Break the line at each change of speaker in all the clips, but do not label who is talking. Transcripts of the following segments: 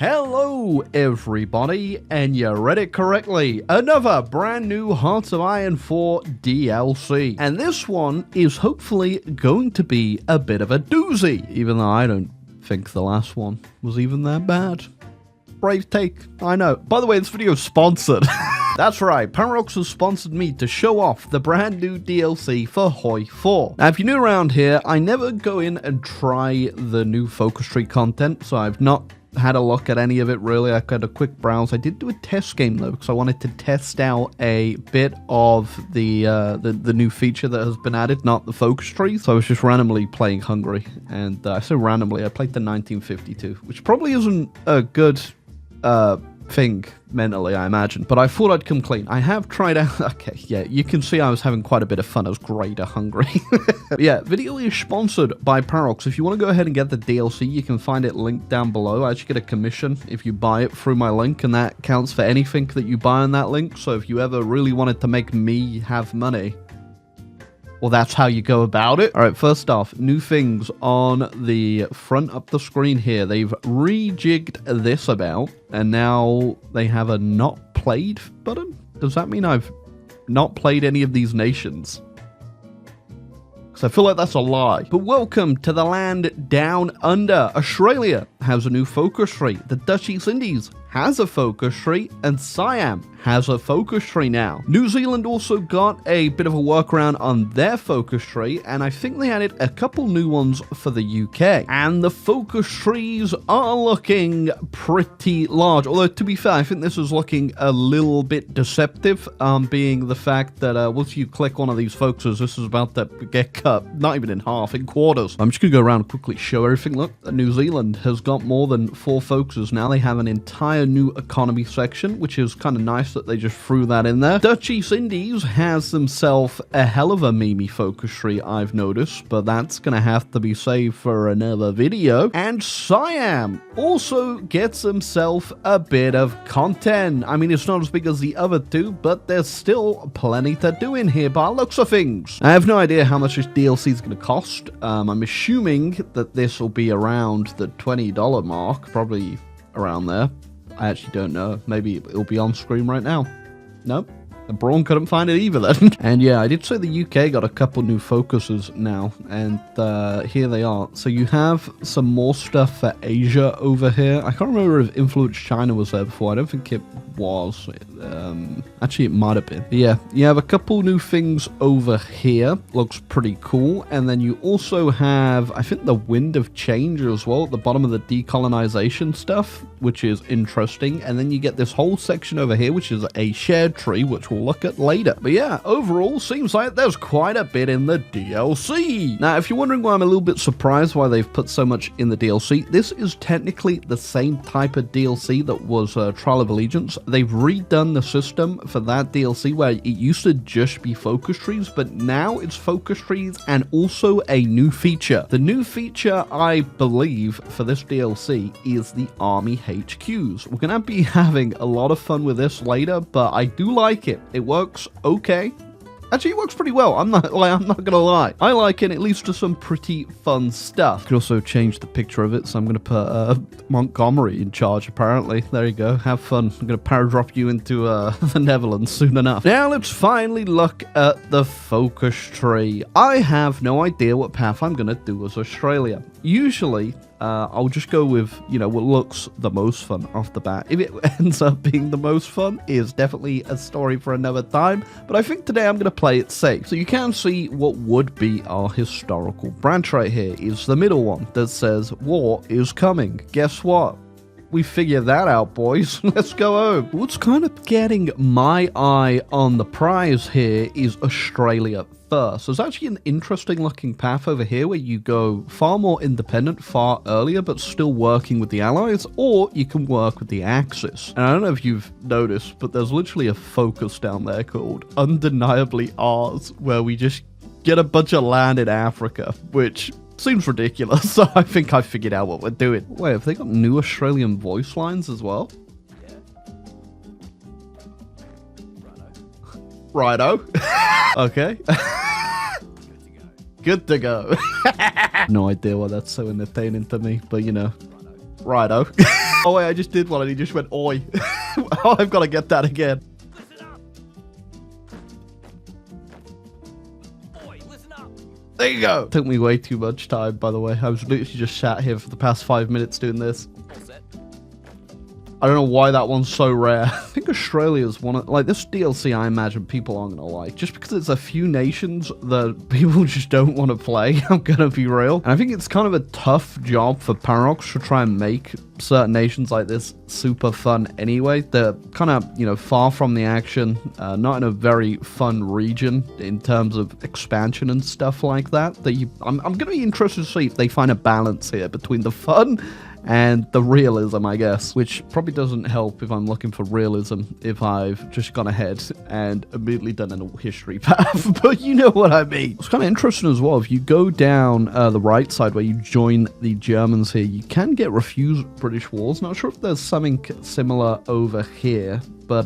Hello everybody, and you read it correctly, another brand new Hearts of Iron 4 DLC, and this one is hopefully going to be a bit of a doozy, even though I don't think the last one was even that bad. Brave take, I know. By the way, this video is sponsored. That's right, Paradox has sponsored me to show off the brand new DLC for HOI4. Now, if you're new around here, I never go in and try the new focus tree content, so I've not had a look at any of it really. I got a quick browse. I did do a test game though, because I wanted to test out a bit of the new feature that has been added, not the focus tree. So I was just randomly playing Hungary, and I say randomly, I played the 1952, which probably isn't a good thing mentally, I imagine, but I thought I'd come clean. I have tried out, okay, yeah, you can see I was having quite a bit of fun. I was great at Hungary. Yeah, video is sponsored by Paradox. If you want to go ahead and get the DLC, you can find it linked down below. I actually get a commission if you buy it through my link, and that counts for anything that you buy on that link. So if you ever really wanted to make me have money, well, that's how you go about it. All right, first off, new things on the front of the screen here. They've rejigged this about, and now they have a not played button. Does that mean I've not played any of these nations? Because I feel like that's a lie. But welcome to the land down under. Australia has a new focus tree. The Dutch East Indies has a focus tree, and Siam has a focus tree now. New Zealand also got a bit of a workaround on their focus tree, and I think they added a couple new ones for the UK. And the focus trees are looking pretty large, although to be fair, I think this is looking a little bit deceptive, being the fact that once you click one of these focuses, this is about to get cut, not even in half, in quarters. I'm just gonna go around and quickly show everything. Look, New Zealand has got more than 4 focuses now. They have an entire new economy section, which is kind of nice that they just threw that in there. Dutch East Indies has themselves a hell of a memey focus tree, I've noticed, but that's gonna have to be saved for another video. And Siam also gets himself a bit of content. I mean, it's not as big as the other two, but there's still plenty to do in here by looks of things. I have no idea how much this DLC is gonna cost. I'm assuming that this will be around the $20 mark, probably around there. I actually don't know. Maybe it'll be on screen right now. Nope. The Braun couldn't find it either then. And yeah, I did say the UK got a couple new focuses now, and here they are. So you have some more stuff for Asia over here. I can't remember if Influence China was there before. I don't think it was. Actually, it might have been. But yeah, you have a couple new things over here. Looks pretty cool. And then you also have, I think, the Wind of Change as well at the bottom of the decolonization stuff, which is interesting. And then you get this whole section over here, which is a shared tree, which we'll look at later. But yeah, overall, seems like there's quite a bit in the DLC. Now, if you're wondering why I'm a little bit surprised why they've put so much in the DLC, this is technically the same type of DLC that was Trial of Allegiance. They've redone the system for that DLC where it used to just be focus trees, but now it's focus trees and also a new feature. The new feature, I believe, for this DLC is the Army HQs. We're gonna be having a lot of fun with this later, but I do like it. It works okay. Actually, it works pretty well. I'm not gonna lie. I like it. It leads to some pretty fun stuff. Could also change the picture of it, so I'm gonna put Montgomery in charge. Apparently, there you go. Have fun. I'm gonna paradrop you into the Netherlands soon enough. Now let's finally look at the focus tree. I have no idea what path I'm gonna do as Australia. Usually, I'll just go with, you know, what looks the most fun off the bat. If it ends up being the most fun, is definitely a story for another time, but I think today I'm going to play it safe. So you can see what would be our historical branch right here is the middle one that says war is coming. Guess what? We figured that out, boys. Let's go home. What's kind of getting my eye on the prize here is Australia first. There's actually an interesting looking path over here where you go far more independent, far earlier, but still working with the Allies, or you can work with the Axis. And I don't know if you've noticed, but there's literally a focus down there called Undeniably Ours, where we just get a bunch of land in Africa, which seems ridiculous, so I think I figured out what we're doing. Wait, have they got new Australian voice lines as well? Yeah. Righto. Okay. Good to go. No idea why that's so entertaining to me, but you know. Righto. Oh wait, I just did one and he just went oi. Oh, I've got to get that again. There you go. Took me way too much time, by the way. I was literally just sat here for the past 5 minutes doing this. I don't know why that one's so rare. I think Australia's one of, like, this DLC I imagine people aren't going to like. Just because it's a few nations that people just don't want to play, I'm going to be real. And I think it's kind of a tough job for Paradox to try and make certain nations like this super fun anyway. They're kind of, you know, far from the action, not in a very fun region in terms of expansion and stuff like that. I'm going to be interested to see if they find a balance here between the fun and the realism, I guess, which probably doesn't help if I'm looking for realism if I've just gone ahead and immediately done a history path, but you know what I mean. It's kind of interesting as well. If you go down the right side where you join the Germans here, you can get refuse British wars. Not sure if there's something similar over here, but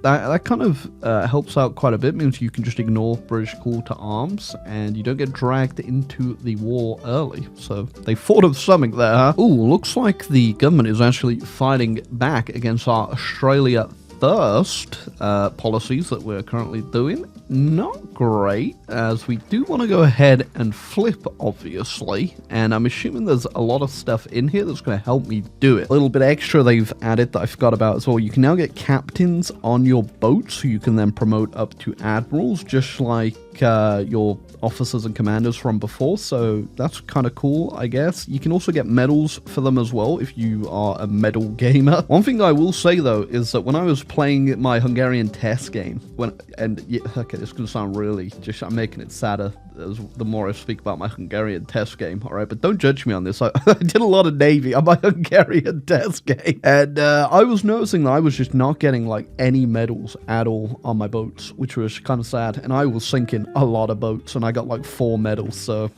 that kind of helps out quite a bit. Means you can just ignore British call to arms and you don't get dragged into the war early. So they thought of something there, huh? Ooh, looks like the government is actually fighting back against our Australia First policies that we're currently doing. Not great, as we do want to go ahead and flip, obviously, and I'm assuming there's a lot of stuff in here that's going to help me do it. A little bit extra they've added that I forgot about as well. You can now get captains on your boats, who you can then promote up to admirals, just like your officers and commanders from before, so that's kind of cool, I guess. You can also get medals for them as well if you are a medal gamer. One thing I will say though is that when I was playing my Hungarian test game, okay, this is going to sound really, I'm making it sadder the more I speak about my Hungarian test game, alright, but don't judge me on this. I did a lot of Navy on my Hungarian test game, and I was noticing that I was just not getting like any medals at all on my boats, which was kind of sad, and I was sinking a lot of boats, and I got like 4 medals, so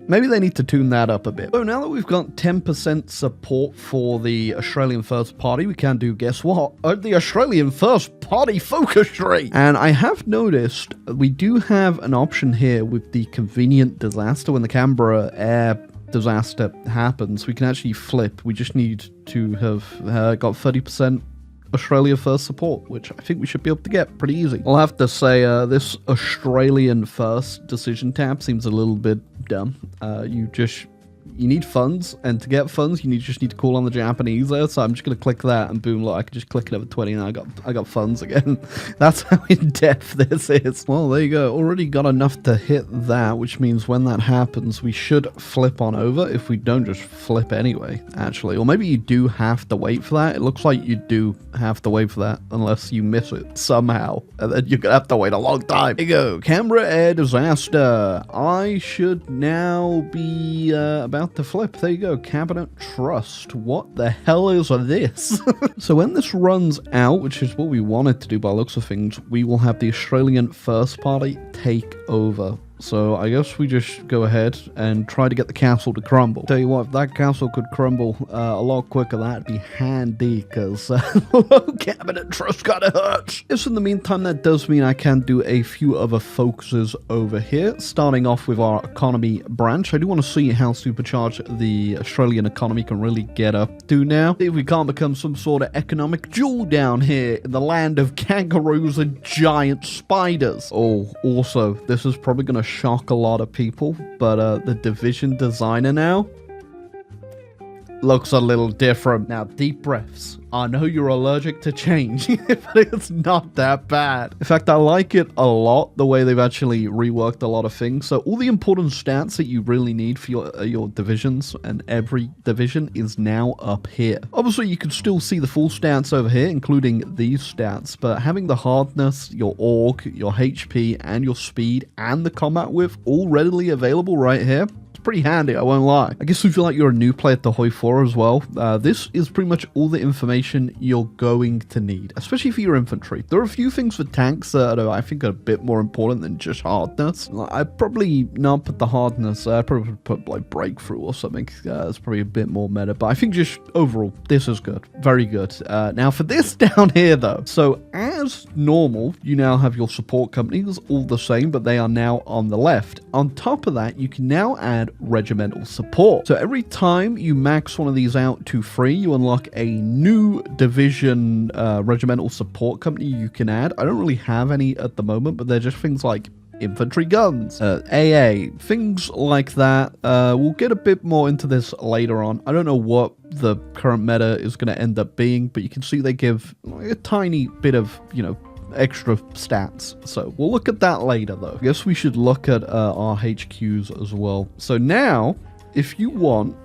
maybe they need to tune that up a bit. So now that we've got 10% support for the Australian First Party, we can do, guess what? The Australian First Party focus tree! And I have noticed we do have an option here with the convenient disaster. When the Canberra air disaster happens, we can actually flip. We just need to have got 30% Australia First support, which I think we should be able to get pretty easy. I'll have to say this Australian First decision tab seems a little bit dumb. You need funds, and to get funds, you just need to call on the Japanese there. So I'm just gonna click that, and boom, look, I can just click it over 20, and I got funds again. That's how in depth this is. Well, there you go. Already got enough to hit that, which means when that happens, we should flip on over. If we don't just flip anyway, actually, or maybe you do have to wait for that. It looks like you do have to wait for that, unless you miss it somehow, and then you're gonna have to wait a long time. There you go. Canberra air disaster. I should now be about to flip. There you go. Cabinet trust. What the hell is this? So when this runs out, which is what we wanted to do by the looks of things, we will have the Australian First Party take over. So I guess we just go ahead and try to get the castle to crumble. Tell you what, if that castle could crumble a lot quicker, that'd be handy, because cabinet trust kind of hurts. Yes, in the meantime, that does mean I can do a few other focuses over here, starting off with our economy branch. I do want to see how supercharged the Australian economy can really get up to now. See if we can't become some sort of economic jewel down here in the land of kangaroos and giant spiders. Oh, also, this is probably going to shock a lot of people, but the division designer now looks a little different. Now, deep breaths. I know you're allergic to change, but it's not that bad. In fact, I like it a lot, the way they've actually reworked a lot of things. So all the important stats that you really need for your divisions, and every division is now up here. Obviously, you can still see the full stats over here, including these stats, but having the hardness, your org, your HP, and your speed, and the combat width all readily available right here, pretty handy, I won't lie. I guess if you feel like you're a new player to HOI4 as well, this is pretty much all the information you're going to need, especially for your infantry. There are a few things for tanks that I think are a bit more important than just hardness. I'd probably not put the hardness, I'd probably put like breakthrough or something. It's probably a bit more meta, but I think just overall, this is good. Very good. Now for this down here though, so as normal, you now have your support companies all the same, but they are now on the left. On top of that, you can now add and regimental support. So every time you max one of these out to 3, you unlock a new division regimental support company you can add. I don't really have any at the moment, but they're just things like infantry guns, AA, things like that. We'll get a bit more into this later on. I don't know what the current meta is going to end up being, but you can see they give a tiny bit of, you know, extra stats. So we'll look at that later though. I guess we should look at our HQs as well. So now, if you want,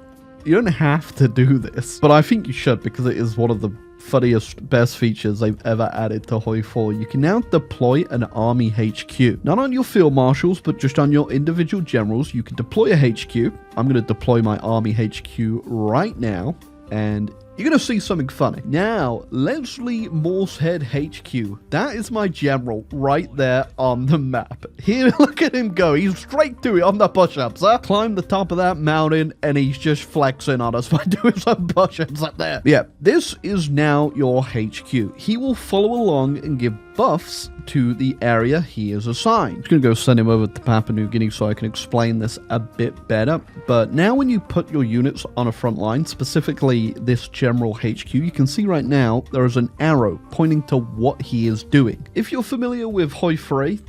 you don't have to do this, but I think you should because it is one of the funniest, best features they've ever added to HOI4. You can now deploy an army HQ. Not on your field marshals, but just on your individual generals. You can deploy a HQ. I'm going to deploy my army HQ right now, and you're going to see something funny. Now, Leslie Moorehead HQ. That is my general right there on the map. Here, look at him go. He's straight to it on the push-ups, huh? Climbed the top of that mountain, and he's just flexing on us by doing some push-ups up there. Yeah, this is now your HQ. He will follow along and give buffs to the area he is assigned. I'm just going to go send him over to Papua New Guinea so I can explain this a bit better. But now when you put your units on a front line, specifically this general HQ, you can see right now there is an arrow pointing to what he is doing. If you're familiar with HOI4,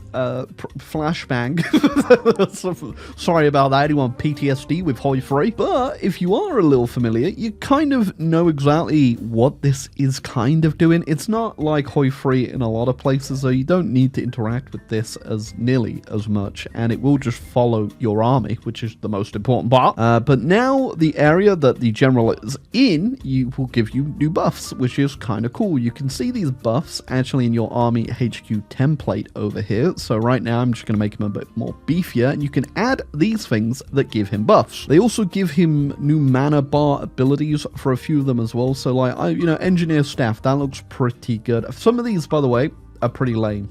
flashbang. Sorry about that, anyone PTSD with HOI4. But if you are a little familiar, you kind of know exactly what this is kind of doing. It's not like HOI4 in a lot of places, so you don't need to interact with this as nearly as much, and it will just follow your army, which is the most important part. But now the area that the general is in, you will give you new buffs, which is kind of cool. You can see these buffs actually in your army HQ template over here. So right now I'm just going to make him a bit more beefier, and you can add these things that give him buffs. They also give him new mana bar abilities for a few of them as well. So like, engineer staff, that looks pretty good. Some of these, by the way, are pretty lame.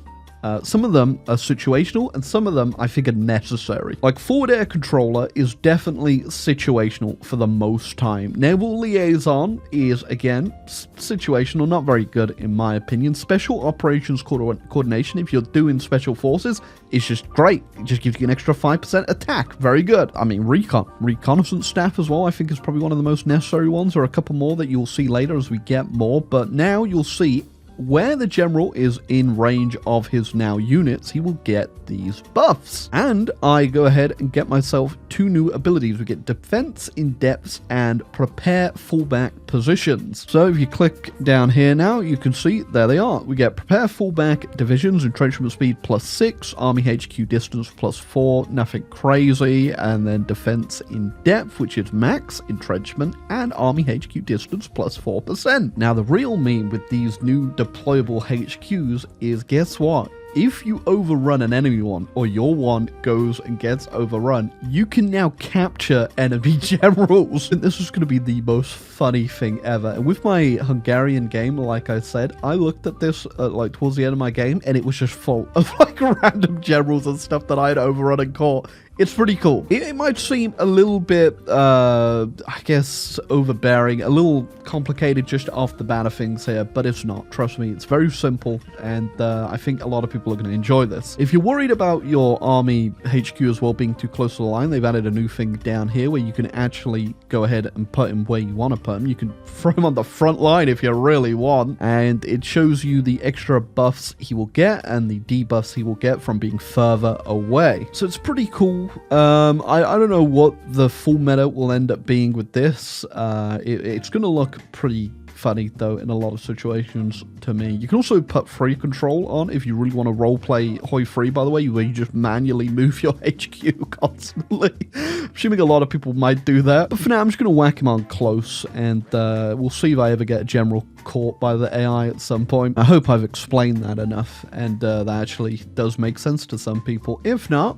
Some of them are situational, and some of them I think are necessary. Like forward air controller is definitely situational for the most time. Naval liaison is, again, situational, not very good in my opinion. Special operations coordination, if you're doing special forces, is just great. It just gives you an extra 5% attack. Very good. I mean, reconnaissance staff as well, I think is probably one of the most necessary ones. There are a couple more that you'll see later as we get more, but now you'll see where the general is in range of his now units, he will get these buffs. And I go ahead and get myself 2 new abilities. We get defense in depths and prepare fallback positions. So if you click down here now, you can see there they are. We get prepare fallback divisions, entrenchment speed +6, army HQ distance +4, nothing crazy, and then defense in depth, which is max entrenchment, and army HQ distance +4%. Now the real meme with these new deployable HQs is, guess what? If you overrun an enemy one, or your one goes and gets overrun, you can now capture enemy generals. And this is going to be the most funny thing ever. And with my Hungarian game, like I said, I looked at this like towards the end of my game, and it was just full of like random generals and stuff that I had overrun and caught. It's pretty cool. It might seem a little bit, I guess, overbearing, a little complicated just off the bat of things here, but it's not. Trust me, it's very simple, and I think a lot of people are going to enjoy this. If you're worried about your army HQ as well being too close to the line, they've added a new thing down here where you can actually go ahead and put him where you want to put him. You can throw him on the front line if you really want, and it shows you the extra buffs he will get and the debuffs he will get from being further away. So it's pretty cool. I don't know what the full meta will end up being with this. It's going to look pretty funny though in a lot of situations to me. You can also put free control on if you really want to roleplay HOI4, by the way, where you just manually move your HQ constantly. I'm assuming a lot of people might do that, but for now I'm just going to whack him on close, and we'll see if I ever get a general caught by the AI at some point. I hope I've explained that enough, and that actually does make sense to some people. If not,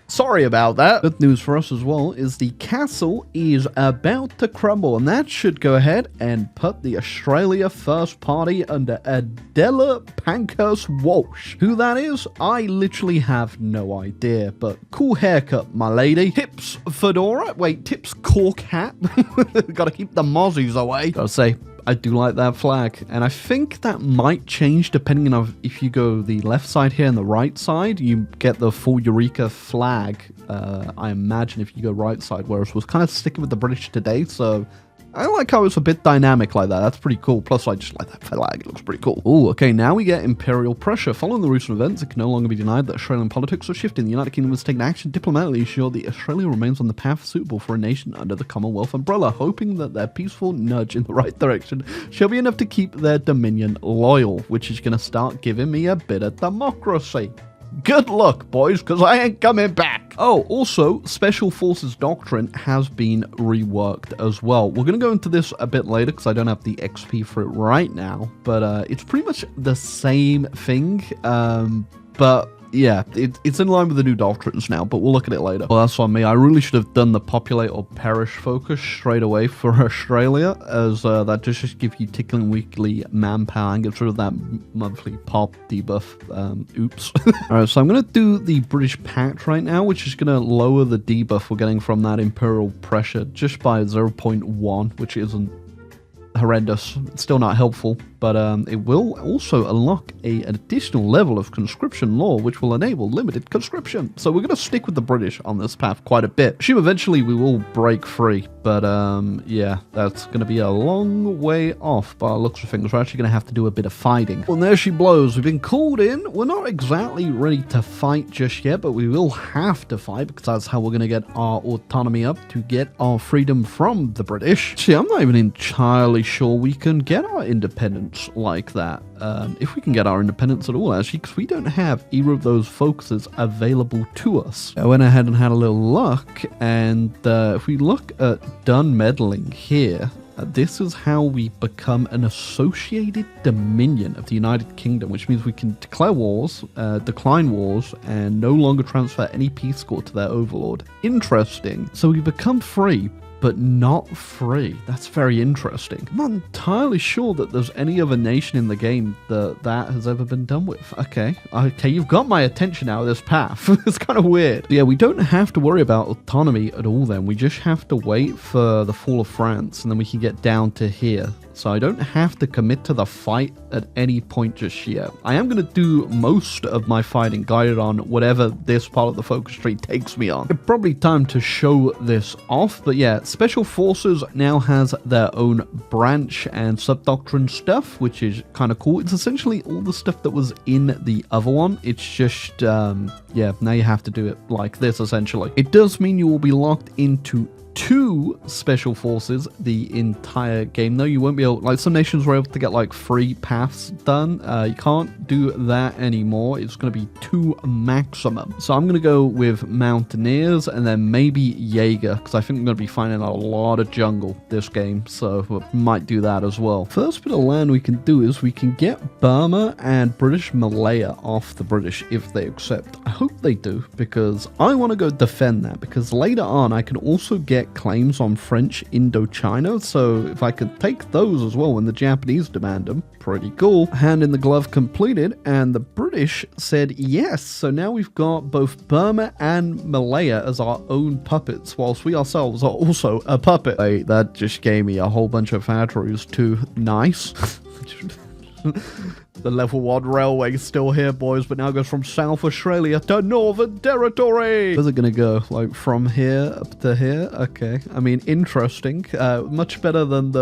sorry about that. Good news for us as well is the castle is about to crumble, and that should go ahead and put the Australia First Party under Adela Pankhurst Walsh. Who that is, I literally have no idea, but cool haircut, my lady. Tips fedora, wait, Tips cork hat. Gotta keep the mozzies away. Gotta say, I do like that flag. And I think that might change depending on if you go the left side here and the right side, you get the full Eureka flag. I imagine if you go right side, whereas we're kind of sticking with the British today, so I like how it's a bit dynamic like that. That's pretty cool. Plus, I just like that flag. It looks pretty cool. Oh, okay. Now we get imperial pressure. Following the recent events, it can no longer be denied that Australian politics are shifting. The United Kingdom has taken action diplomatically to ensure that Australia remains on the path suitable for a nation under the Commonwealth umbrella, hoping that their peaceful nudge in the right direction shall be enough to keep their dominion loyal, which is going to start giving me a bit of democracy. Good luck, boys, because I ain't coming back. Oh, also, Special Forces Doctrine has been reworked as well. We're going to go into this a bit later because I don't have the XP for it right now, but it's pretty much the same thing, but yeah, it's in line with the new doctrines now, but we'll look at it later. Well, that's on me. I really should have done the populate or perish focus straight away for Australia, as that just gives you tickling weekly manpower and gets rid of that monthly pop debuff. Oops. Alright, so I'm going to do the British Pact right now, which is going to lower the debuff we're getting from that imperial pressure just by 0.1, which isn't horrendous. It's still not helpful, but it will also unlock an additional level of conscription law, which will enable limited conscription. So we're going to stick with the British on this path quite a bit. Assume eventually we will break free, but yeah, that's going to be a long way off by the looks of things. We're actually going to have to do a bit of fighting. Well, there she blows. We've been called in. We're not exactly ready to fight just yet, but we will have to fight because that's how we're going to get our autonomy up to get our freedom from the British. See, I'm not even entirely sure we can get our independence like that. If we can get our independence at all, actually, because we don't have either of those focuses available to us. I went ahead and had a little luck, and if we look at done meddling here, this is how we become an associated dominion of the United Kingdom, which means we can declare wars, decline wars, and no longer transfer any peace score to their overlord. Interesting. So we become free, but not free. That's very interesting. I'm not entirely sure that there's any other nation in the game that has ever been done with. Okay, you've got my attention now, this path. It's kind of weird. Yeah, we don't have to worry about autonomy at all then. We just have to wait for the fall of France, and then we can get down to here. So I don't have to commit to the fight at any point just yet. I am going to do most of my fighting guided on whatever this part of the focus tree takes me on. It's probably time to show this off, but yeah, Special Forces now has their own branch and sub-doctrine stuff, which is kind of cool. It's essentially all the stuff that was in the other one. It's just, yeah, now you have to do it like this, essentially. It does mean you will be locked into 2 special forces the entire game, though. You won't be able, like, some nations were able to get like 3 paths done. You can't do that anymore. It's going to be 2 maximum. So I'm going to go with Mountaineers and then maybe Jaeger, because I think I'm going to be finding a lot of jungle this game, so we might do that as well. First bit of land we can do is we can get Burma and British Malaya off the British if they accept. I hope they do, because I want to go defend that, because later on I can also get claims on French Indochina, so if I could take those as well when the Japanese demand them, pretty cool. Hand in the glove completed, and the British said yes, so now we've got both Burma and Malaya as our own puppets, whilst we ourselves are also a puppet. Hey, that just gave me a whole bunch of factories too. Nice. The level 1 railway is still here, boys, but now goes from South Australia to Northern Territory. Where's it gonna go? Like from here up to here? Okay. I mean, interesting. Much better than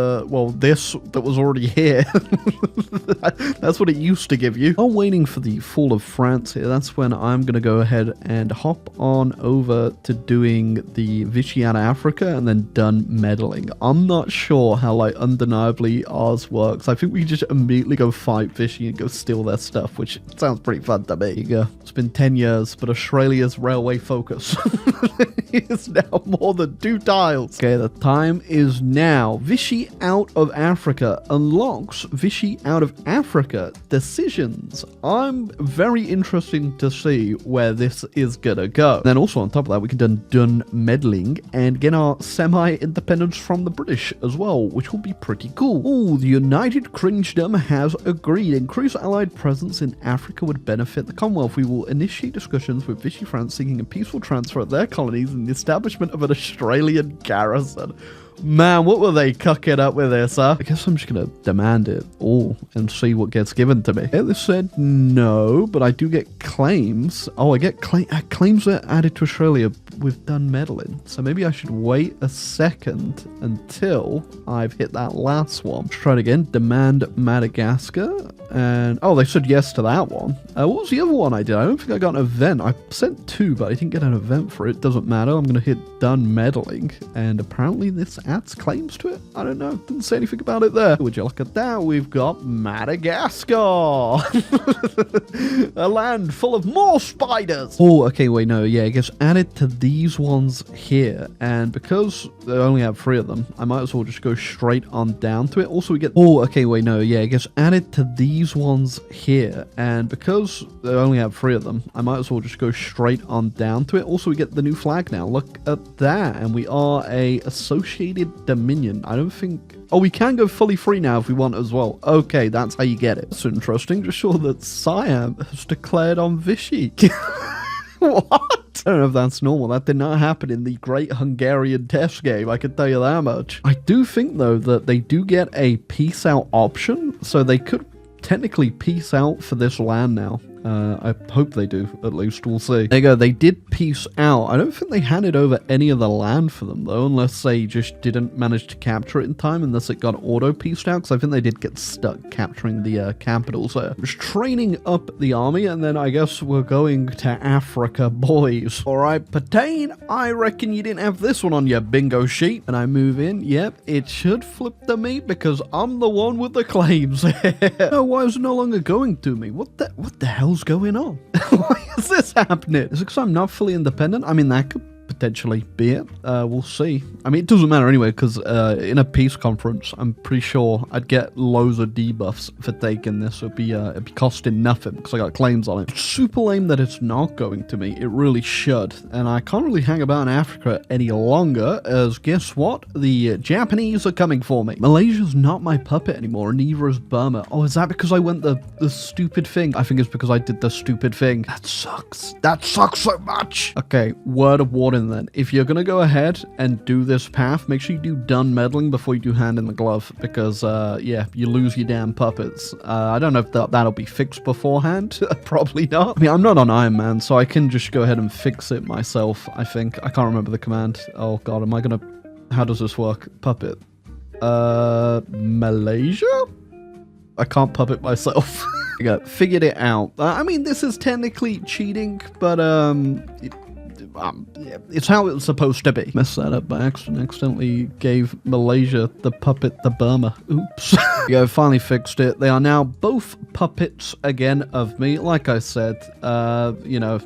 this that was already here. That's what it used to give you. While waiting for the fall of France here, that's when I'm gonna go ahead and hop on over to doing the Vichy Africa and then done meddling. I'm not sure how, like, undeniably ours works. I think we just immediately go fight Vichy and go steal their stuff, which sounds pretty fun to me. There you go. It's been 10 years, but Australia's railway focus is now more than 2 tiles. Okay, the time is now. Vichy out of Africa unlocks Vichy out of Africa decisions. I'm very interested to see where this is gonna go. And then also on top of that, we can done meddling and get our semi-independence from the British as well, which will be pretty cool. Oh, the United Kingdom has agreed. Increased allied presence in Africa would benefit the Commonwealth. We will initiate discussions with Vichy France seeking a peaceful transfer of their colonies and the establishment of an Australian garrison. Man, what were they cooking up with this, huh? I guess I'm just gonna demand it all and see what gets given to me. It said no, but I do get claims. Oh, I get claims are added to Australia with done meddling. So maybe I should wait a second until I've hit that last one. Let's try it again. Demand Madagascar. And oh, they said yes to that one. What was the other one I did? I don't think I got an event. I sent 2, but I didn't get an event for it. Doesn't matter. I'm gonna hit done meddling, and apparently this adds claims to it. I don't know. Didn't say anything about it there. Would you look at that? We've got Madagascar, a land full of more spiders. Oh, okay. Wait, no. Yeah, I guess added to these ones here, and because they only have 3 of them, I might as well just go straight on down to it. Also, we get. Oh, okay. Wait, no. Yeah, I guess added to these ones here, and because they only have 3 of them, I might as well just go straight on down to it. Also, we get the new flag now. Look at that, and we are a associated dominion. I don't think. Oh, we can go fully free now if we want as well. Okay, that's how you get it. That's interesting. Just saw that Siam has declared on Vichy. What? I don't know if that's normal. That did not happen in the Great Hungarian Test Game, I can tell you that much. I do think, though, that they do get a peace out option, so they could technically peace out for this land now. I hope they do, at least. We'll see. There you go. They did peace out. I don't think they handed over any of the land for them, though, unless they just didn't manage to capture it in time, unless it got auto-peaced out, because I think they did get stuck capturing the capitals there. Just training up the army, and then I guess we're going to Africa, boys. All right, Patain, I reckon you didn't have this one on your bingo sheet. And I move in. Yep, it should flip to me, because I'm the one with the claims. No, why is it no longer going to me? What the hell's going on? Why is this happening? Is it because I'm not fully independent? I mean, that could potentially be it. We'll see. I mean, it doesn't matter anyway, because in a peace conference, I'm pretty sure I'd get loads of debuffs for taking this. It'd be costing nothing because I got claims on it. It's super lame that it's not going to me. It really should. And I can't really hang about in Africa any longer, as guess what? The Japanese are coming for me. Malaysia's not my puppet anymore, and neither is Burma. Oh, is that because I went the stupid thing? I think it's because I did the stupid thing. That sucks. That sucks so much. Okay, word of warning then. If you're gonna go ahead and do this path, make sure you do done meddling before you do hand in the glove, because yeah, you lose your damn puppets. I don't know if that'll be fixed beforehand. Probably not. I mean, I'm not on Iron Man, so I can just go ahead and fix it myself, I think. I can't remember the command. Oh god, am I gonna... How does this work? Puppet. Malaysia? I can't puppet myself. I figured it out. I mean, this is technically cheating, but it's how it's supposed to be. Messed that up by accident. Accidentally gave Malaysia the puppet to Burma. Oops. Yeah, finally fixed it. They are now both puppets again of me. Like I said, you know,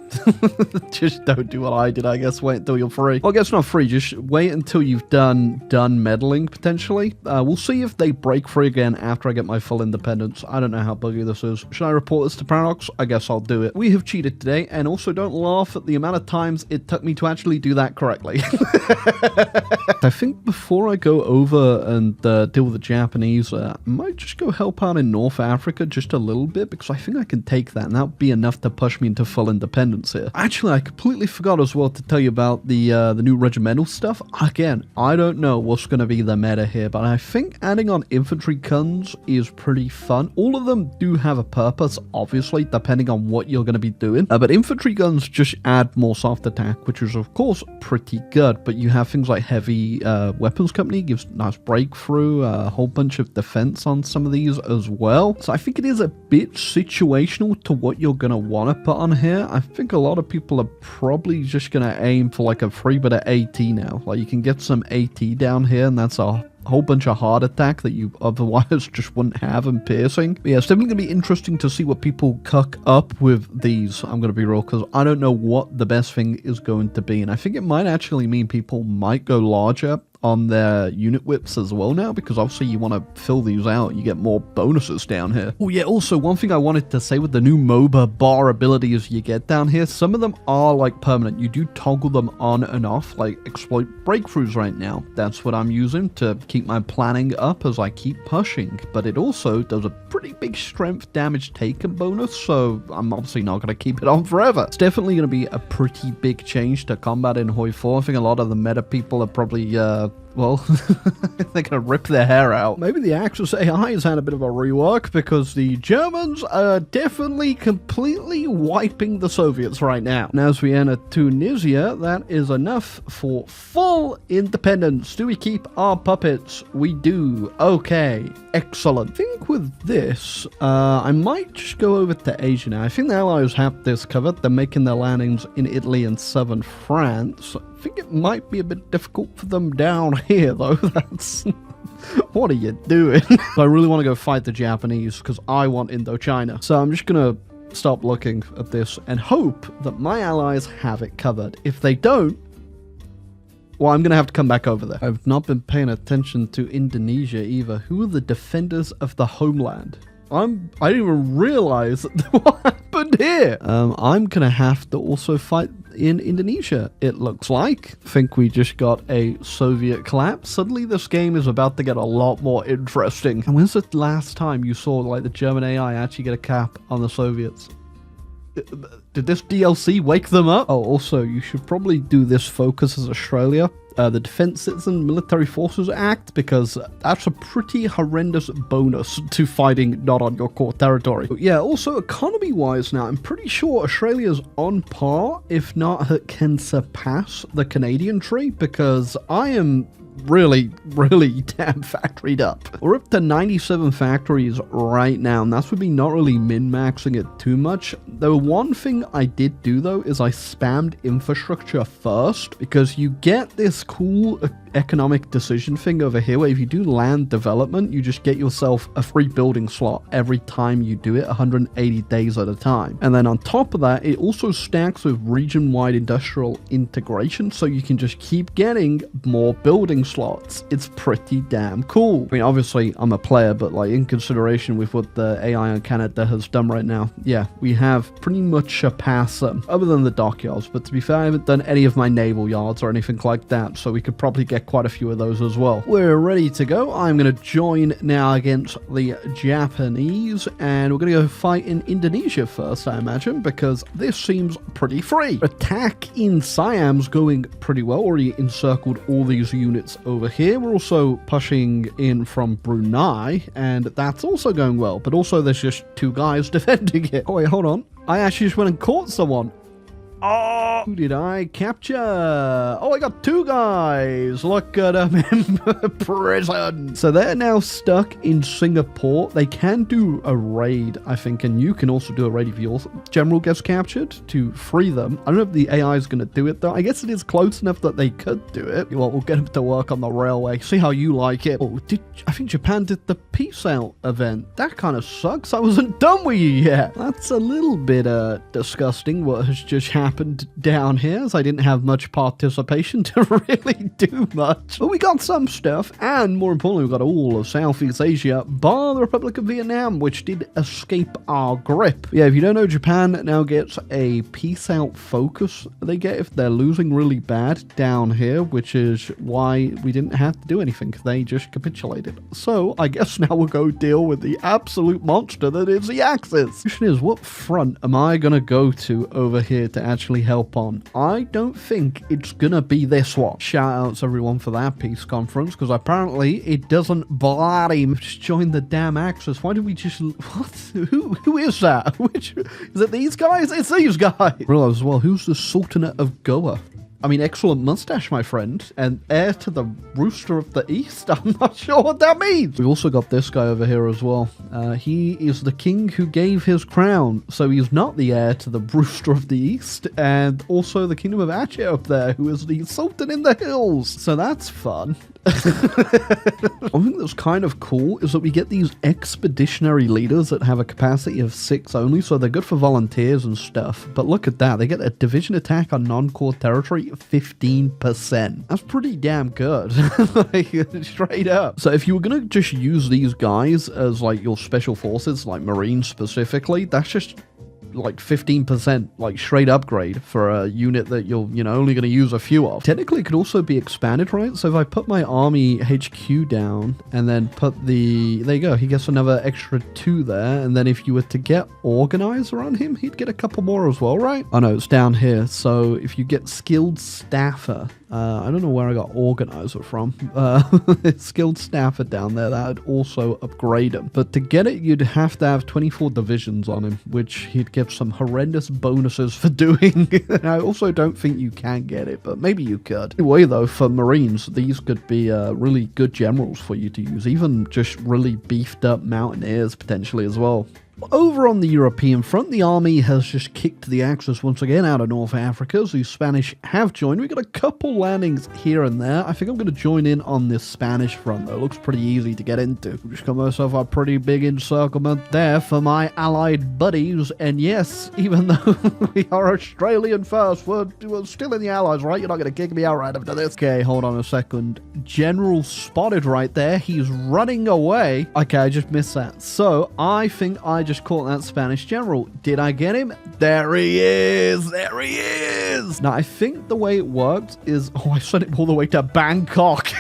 just don't do what I did, I guess. Wait until you're free. Well, I guess not free. Just wait until you've done meddling, potentially. We'll see if they break free again after I get my full independence. I don't know how buggy this is. Should I report this to Paradox? I guess I'll do it. We have cheated today, and also don't laugh at the amount of times it took me to actually do that correctly. I think before I go over and deal with the Japanese, I might just go help out in North Africa just a little bit, because I think I can take that, and that would be enough to push me into full independence here. Actually, I completely forgot as well to tell you about the new regimental stuff. Again, I don't know what's going to be the meta here, but I think adding on infantry guns is pretty fun. All of them do have a purpose, obviously, depending on what you're going to be doing, but infantry guns just add more soft attack, which is of course pretty good. But you have things like heavy weapons company, gives nice breakthrough, a whole bunch of defense on some of these as well. So I think it is a bit situational to what you're gonna want to put on here. I think a lot of people are probably just gonna aim for like a free bit of AT now. Like you can get some AT down here, and that's a whole bunch of hard attack that you otherwise just wouldn't have in piercing. But yeah, it's definitely going to be interesting to see what people cook up with these. I'm going to be real, because I don't know what the best thing is going to be, and I think it might actually mean people might go larger on their unit whips as well now, because obviously you want to fill these out, you get more bonuses down here. Oh yeah, also one thing I wanted to say with the new MOBA bar abilities you get down here, some of them are like permanent. You do toggle them on and off, like exploit breakthroughs right now. That's what I'm using to keep my planning up as I keep pushing, but it also does a pretty big strength damage taken bonus, so I'm obviously not going to keep it on forever. It's definitely going to be a pretty big change to combat in HOI4. I think a lot of the meta people are probably well, they're gonna rip their hair out. Maybe the Axis AI has had a bit of a rework, because the Germans are definitely completely wiping the Soviets right now. And as we enter Tunisia, that is enough for full independence. Do we keep our puppets? We do. Okay, excellent. I think with this, I might just go over to Asia now. I think the Allies have this covered. They're making their landings in Italy and southern France. I think it might be a bit difficult for them down here, though. That's... what are you doing? So I really want to go fight the Japanese, because I want Indochina. So I'm just going to stop looking at this and hope that my allies have it covered. If they don't, well, I'm going to have to come back over there. I've not been paying attention to Indonesia either. Who are the defenders of the homeland? I didn't even realize what happened here. I'm going to have to also fight in Indonesia, it looks like. I think we just got a Soviet collapse. Suddenly this game is about to get a lot more interesting. And when's the last time you saw like the German AI actually get a cap on the Soviets? Did this DLC wake them up? Oh, also, you should probably do this focus as Australia. The Defense Citizen Military Forces Act, because that's a pretty horrendous bonus to fighting not on your core territory. But yeah, also economy-wise now, I'm pretty sure Australia's on par, if not can surpass the Canadian tree, because I am really damn factoried up. We're up to 97 factories right now, and that's with me not really min-maxing it too much. The one thing I did do though is I spammed infrastructure first, because you get this cool economic decision thing over here where if you do land development, you just get yourself a free building slot every time you do it, 180 days at a time. And then on top of that, it also stacks with region-wide industrial integration, so you can just keep getting more building slots. It's pretty damn cool. I mean, obviously I'm a player, but like in consideration with what the AI on Canada has done right now, yeah, we have pretty much surpassed them, other than the dockyards. But to be fair, I haven't done any of my naval yards or anything like that, so we could probably get quite a few of those as well. We're ready to go. I'm going to join now against the Japanese, and we're going to go fight in Indonesia first, I imagine, because this seems pretty free. Attack in Siam's going pretty well. Already encircled all these units over here. We're also pushing in from Brunei, and that's also going well, but also there's just two guys defending it. Oh wait, hold on. I actually just went and caught someone. Oh, who did I capture? Oh, I got two guys. Look at them in prison. So they're now stuck in Singapore. They can do a raid, I think, and you can also do a raid if your general gets captured to free them. I don't know if the AI is going to do it, though. I guess it is close enough that they could do it. Well, we'll get them to work on the railway. See how you like it. Oh, I think Japan did the Peace Out event. That kind of sucks. I wasn't done with you yet. That's a little bit disgusting what has just happened down here, as I didn't have much participation to really do much. But we got some stuff, and more importantly, we got all of Southeast Asia, bar the Republic of Vietnam, which did escape our grip. Yeah, if you don't know, Japan now gets a peace out focus they get if they're losing really bad down here, which is why we didn't have to do anything. They just capitulated. So I guess now we'll go deal with the absolute monster that is the Axis. The question is, what front am I gonna go to over here to actually help on? I don't think it's gonna be this one. Shout out to everyone for that peace conference, because apparently it doesn't bloody just join the damn Axis. Why did we just... what? Who is that? Which is it? These guys? It's these guys. I realize as well, who's the Sultanate of Goa? I mean, excellent mustache, my friend, and heir to the Rooster of the East. I'm not sure what that means. We've also got this guy over here as well. He is the king who gave his crown, so he's not the heir to the Rooster of the East, and also the Kingdom of Aceh up there, who is the Sultan in the Hills. So that's fun. One thing that's kind of cool is that we get these expeditionary leaders that have a capacity of 6 only, so they're good for volunteers and stuff. But look at that, they get a division attack on non-core territory, 15%. That's pretty damn good. Like, straight up. So if you were gonna just use these guys as like your special forces, like Marines specifically, that's just like 15%, like straight upgrade for a unit that you're, only going to use a few of. Technically, it could also be expanded, right? So if I put my army HQ down and then put there you go, he gets another extra 2 there. And then if you were to get organizer on him, he'd get a couple more as well, right? Oh no, it's down here. So if you get skilled staffer, I don't know where I got organizer from. Skilled staffer down there, that would also upgrade him. But to get it, you'd have to have 24 divisions on him, which he'd give some horrendous bonuses for doing. And I also don't think you can get it, but maybe you could. Anyway, though, for Marines, these could be really good generals for you to use, even just really beefed up mountaineers potentially as well. Over on the European front, the army has just kicked the Axis once again out of North Africa, so the Spanish have joined. We got a couple landings here and there. I think I'm going to join in on this Spanish front, though. It looks pretty easy to get into. Just got myself a pretty big encirclement there for my allied buddies, and yes, even though we are Australian first, we're still in the Allies, right? You're not going to kick me out right after this. Okay, hold on a second. General spotted right there. He's running away. Okay, I just missed that. So, I think I just caught that Spanish general. Did I get him? There he is! There he is! Now, I think the way it works is... Oh, I sent it all the way to Bangkok.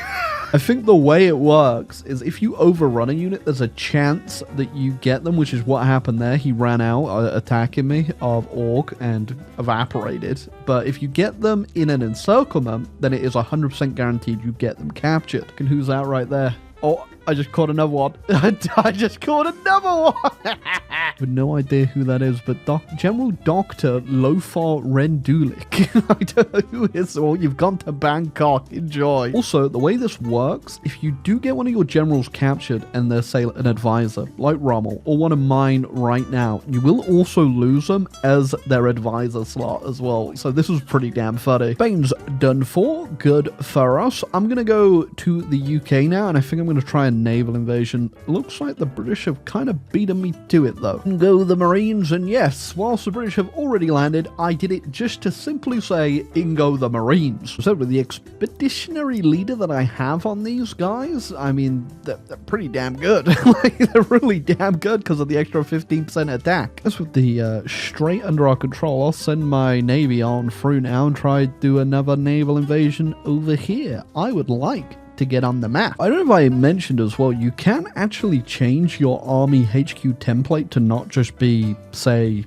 I think the way it works is if you overrun a unit, there's a chance that you get them, which is what happened there. He ran out attacking me of Orc and evaporated. But if you get them in an encirclement, then it is 100% guaranteed you get them captured. And who's that right there? Oh, I just caught another one. I just caught another one. I have no idea who that is, but General Dr. Lofar Rendulik. I don't know who it is. Well, you've gone to Bangkok. Enjoy. Also, the way this works, if you do get one of your generals captured and they're, say, an advisor, like Rommel, or one of mine right now, you will also lose them as their advisor slot as well. So this is pretty damn funny. Spain's done for. Good for us. I'm going to go to the UK now, and I think I'm going to try a naval invasion. Looks like the British have kind of beaten me to it, though. Go the Marines, and yes, whilst the British have already landed, I did it just to simply say, in go the Marines. So with the expeditionary leader that I have on these guys, I mean, they're pretty damn good. Like, they're really damn good because of the extra 15% attack. That's with the straight under our control. I'll send my navy on through now and try to do another naval invasion over here. I would like to get on the map. I don't know if I mentioned as well, you can actually change your army HQ template to not just be, say,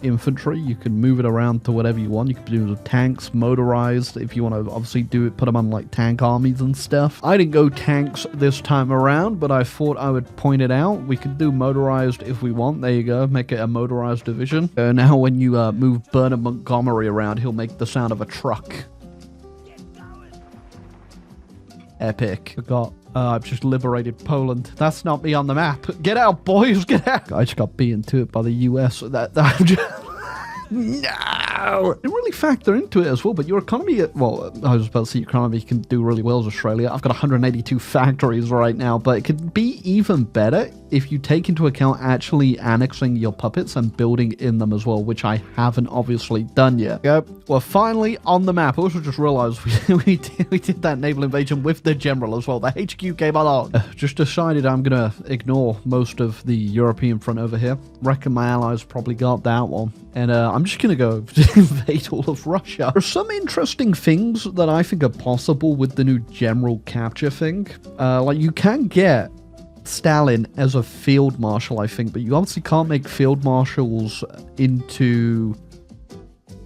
infantry. You can move it around to whatever you want. You can do it with tanks, motorized, if you want to obviously do it, put them on like tank armies and stuff. I didn't go tanks this time around, but I thought I would point it out. We could do motorized if we want. There you go. Make it a motorized division. Now when you move Bernard Montgomery around, he'll make the sound of a truck. Epic. Forgot. I've just liberated Poland. That's not me on the map. Get out, boys. Get out. I just got beaten to it by the US. I'm just... No! Didn't really factor into it as well, but your economy, well, I was about to say your economy can do really well as Australia. I've got 182 factories right now, but it could be even better if you take into account actually annexing your puppets and building in them as well, which I haven't obviously done yet. Yep, we're finally on the map. I also just realized we did that naval invasion with the general as well. The HQ came along. Just decided I'm gonna ignore most of the European front over here. Reckon my allies probably got that one. And I'm just gonna go invade all of Russia. There's some interesting things that I think are possible with the new general capture thing. Like you can get Stalin as a field marshal, I think, but you obviously can't make field marshals into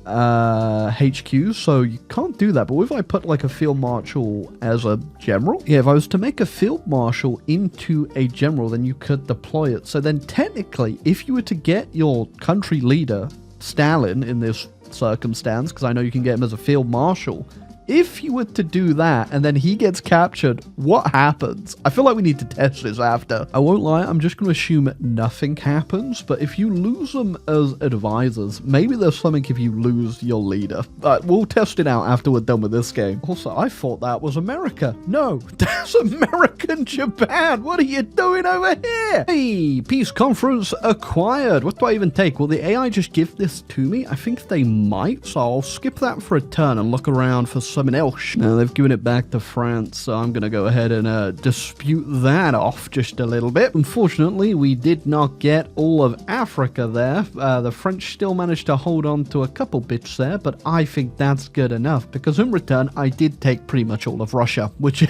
HQs, so you can't do that. But if I put like a field marshal as a general, yeah, if I was to make a field marshal into a general, then you could deploy it. So then technically, if you were to get your country leader, Stalin, in this circumstance, because I know you can get him as a field marshal, if you were to do that and then he gets captured, what happens? I feel like we need to test this after. I won't lie, I'm just going to assume nothing happens, but if you lose them as advisors, maybe there's something if you lose your leader. But we'll test it out after we're done with this game. Also, I thought that was America. No, that's American Japan. What are you doing over here? Hey, peace conference acquired. What do I even take? Will the AI just give this to me? I think they might, so I'll skip that for a turn and look around for something else. Now they've given it back to France, so I'm gonna go ahead and dispute that off just a little bit. Unfortunately, we did not get all of Africa there. The French still managed to hold on to a couple bits there, but I think that's good enough because in return I did take pretty much all of Russia, which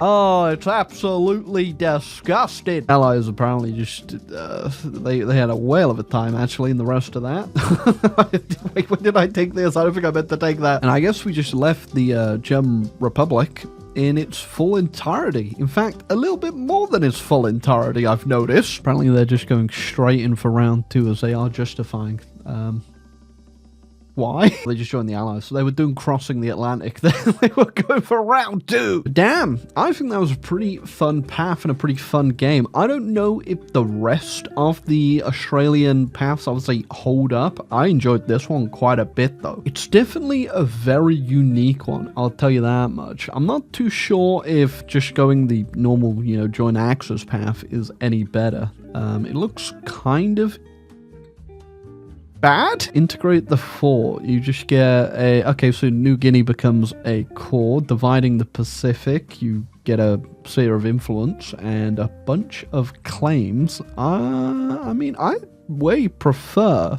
Oh, it's absolutely disgusting. Allies apparently just, they had a whale of a time, actually, in the rest of that. Wait, when did I take this? I don't think I meant to take that. And I guess we just left the German Republic in its full entirety. In fact, a little bit more than its full entirety, I've noticed. Apparently, they're just going straight in for round 2 as they are justifying. Why? They just joined the Allies, so they were doing crossing the Atlantic. They were going for round 2. Damn, I think that was a pretty fun path and a pretty fun game. I don't know if the rest of the Australian paths obviously hold up. I enjoyed this one quite a bit, though. It's definitely a very unique one, I'll tell you that much. I'm not too sure if just going the normal, join Axis path is any better. It looks kind of bad. Integrate the 4. You just get a... Okay, so New Guinea becomes a core. Dividing the Pacific, you get a sphere of influence and a bunch of claims. I mean, I way prefer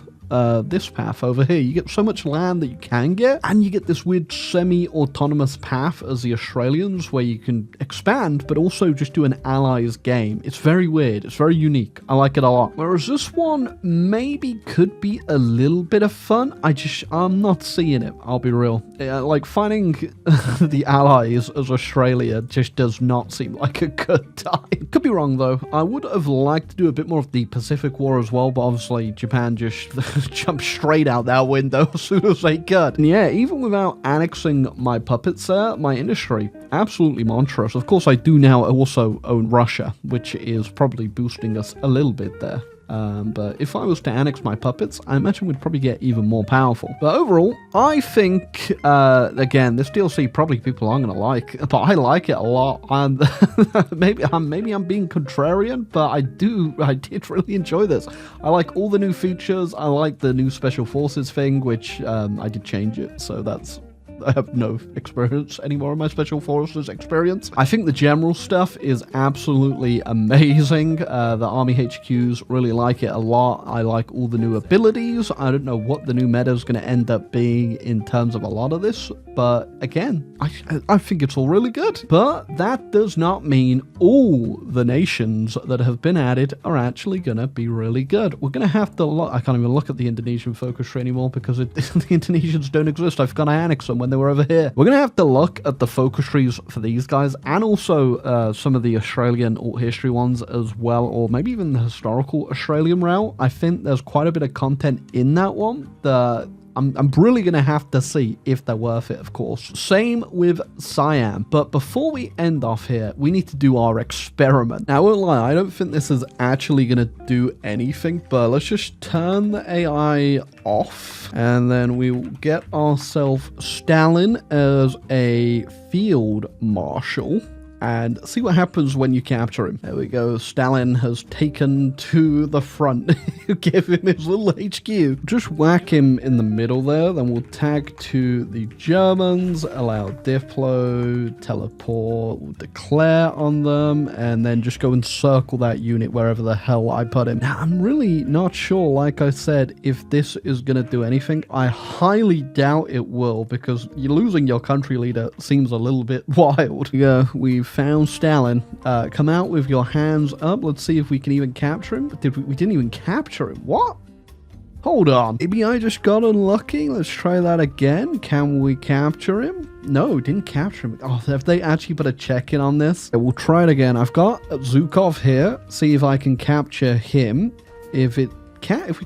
this path over here. You get so much land that you can get, and you get this weird semi-autonomous path as the Australians where you can expand but also just do an allies game. It's very weird. It's very unique. I like it a lot. Whereas this one maybe could be a little bit of fun. I'm not seeing it. I'll be real. Like finding the allies as Australia just does not seem like a good time. Could be wrong though. I would have liked to do a bit more of the Pacific War as well, but obviously Japan just jump straight out that window as soon as they could. And yeah, even without annexing my puppets there, my industry, absolutely monstrous. Of course, I do now also own Russia, which is probably boosting us a little bit there. But if I was to annex my puppets, I imagine we'd probably get even more powerful. But overall, I think, again, this DLC probably people aren't going to like, but I like it a lot. And maybe I'm being contrarian, but I did really enjoy this. I like all the new features. I like the new Special Forces thing, which I did change it, so I have no experience anymore in my Special Forces experience. I think the general stuff is absolutely amazing. The army HQs really like it a lot. I like all the new abilities. I don't know what the new meta is going to end up being in terms of a lot of this, but again, I think it's all really good. But that does not mean all the nations that have been added are actually going to be really good. We're going to have to look. I can't even look at the Indonesian focus tree anymore because the Indonesians don't exist. I've got to annex them when they were over here. We're going to have to look at the focus trees for these guys and also some of the Australian alt history ones as well, or maybe even the historical Australian route. I think there's quite a bit of content in that one that I'm really going to have to see if they're worth it, of course. Same with Siam. But before we end off here, we need to do our experiment. Now, I won't lie, I don't think this is actually going to do anything, but let's just turn the AI off, and then we will get ourselves Stalin as a field marshal and see what happens when you capture him. There we go. Stalin has taken to the front. Give him his little HQ. Just whack him in the middle there. Then we'll tag to the Germans, allow diplo, teleport, we'll declare on them, and then just go and circle that unit wherever the hell I put him. Now, I'm really not sure, like I said, if this is going to do anything. I highly doubt it will, because you're losing your country leader seems a little bit wild. Yeah, we've found Stalin. Come out with your hands up. Let's see if we can even capture him. We didn't even capture him. What? Hold on. Maybe I just got unlucky. Let's try that again. Can we capture him? No, didn't capture him. Oh, have they actually put a check in on this? Okay, we'll try it again. I've got Zhukov here. See if I can capture him. If we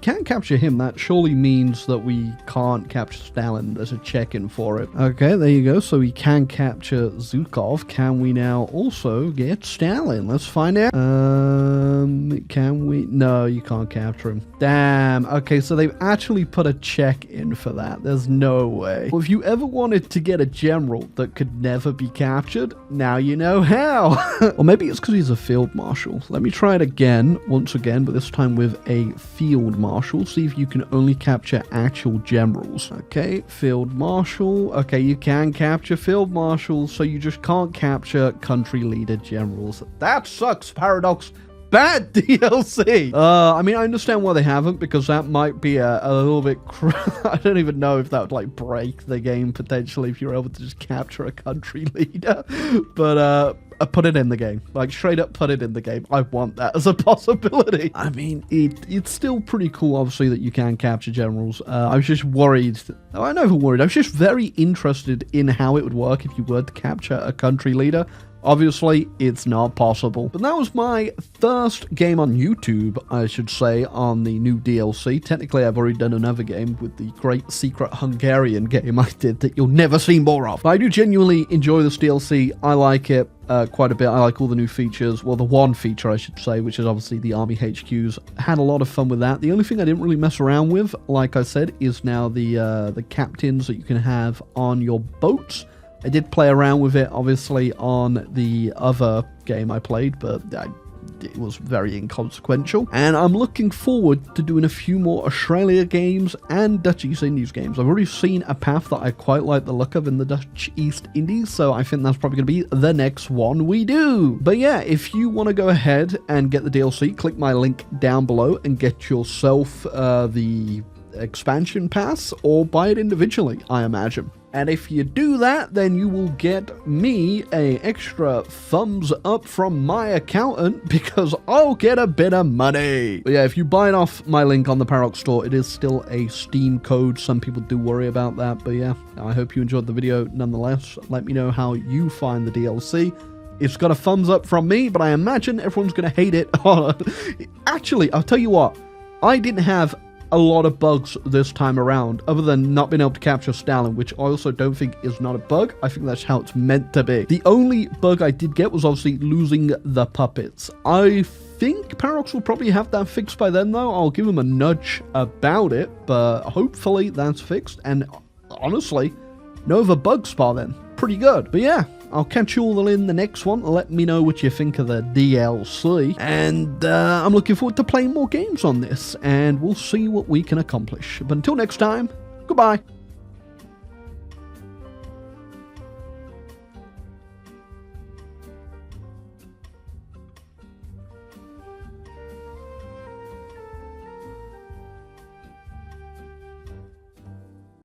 can't capture him, that surely means that we can't capture Stalin. There's a check-in for it. Okay, there you go. So we can capture Zhukov. Can we now also get Stalin? Let's find out. Can we? No, you can't capture him. Damn. Okay, so they've actually put a check in for that. There's no way. Well, if you ever wanted to get a general that could never be captured, now you know how. Or maybe it's because he's a field marshal. Let me try it again, once again, but this time with a field marshal. See if you can only capture actual generals. Okay, field marshal. Okay, you can capture field marshals, so you just can't capture country leader generals. That sucks, Paradox. Bad DLC. I mean, I understand why they haven't, because that might be a little bit I don't even know if that would like break the game potentially if you're able to just capture a country leader. But put it in the game. Like, straight up put it in the game. I want that as a possibility. I mean, it's still pretty cool, obviously, that you can capture generals. I was just worried. I never worried. I was just very interested in how it would work if you were to capture a country leader. Obviously, it's not possible. But that was my first game on YouTube, I should say, on the new DLC. Technically, I've already done another game with the great secret Hungarian game I did that you'll never see more of. But I do genuinely enjoy this DLC. I like it quite a bit. I like all the new features. Well, the one feature, I should say, which is obviously the army HQs. Had a lot of fun with that. The only thing I didn't really mess around with, like I said, is now the captains that you can have on your boats. I did play around with it, obviously, on the other game I played, but it was very inconsequential. And I'm looking forward to doing a few more Australia games and Dutch East Indies games. I've already seen a path that I quite like the look of in the Dutch East Indies, so I think that's probably going to be the next one we do. But yeah, if you want to go ahead and get the DLC, click my link down below and get yourself the expansion pass, or buy it individually, I imagine. And if you do that, then you will get me a extra thumbs up from my accountant, because I'll get a bit of money. But yeah, if you buy it off my link on the Paradox store, it is still a Steam code. Some people do worry about that, but yeah, I hope you enjoyed the video nonetheless. Let me know how you find the DLC. It's got a thumbs up from me, but I imagine everyone's going to hate it. Actually, I'll tell you what, I didn't have a lot of bugs this time around, other than not being able to capture Stalin, which I also don't think is not a bug. I think that's how it's meant to be. The only bug I did get was obviously losing the puppets. I think Paradox will probably have that fixed by then, though. I'll give them a nudge about it, but hopefully that's fixed. And honestly, no other bugs by then. Pretty good. But yeah, I'll catch you all in the next one. Let me know what you think of the DLC. And I'm looking forward to playing more games on this. And we'll see what we can accomplish. But until next time, goodbye.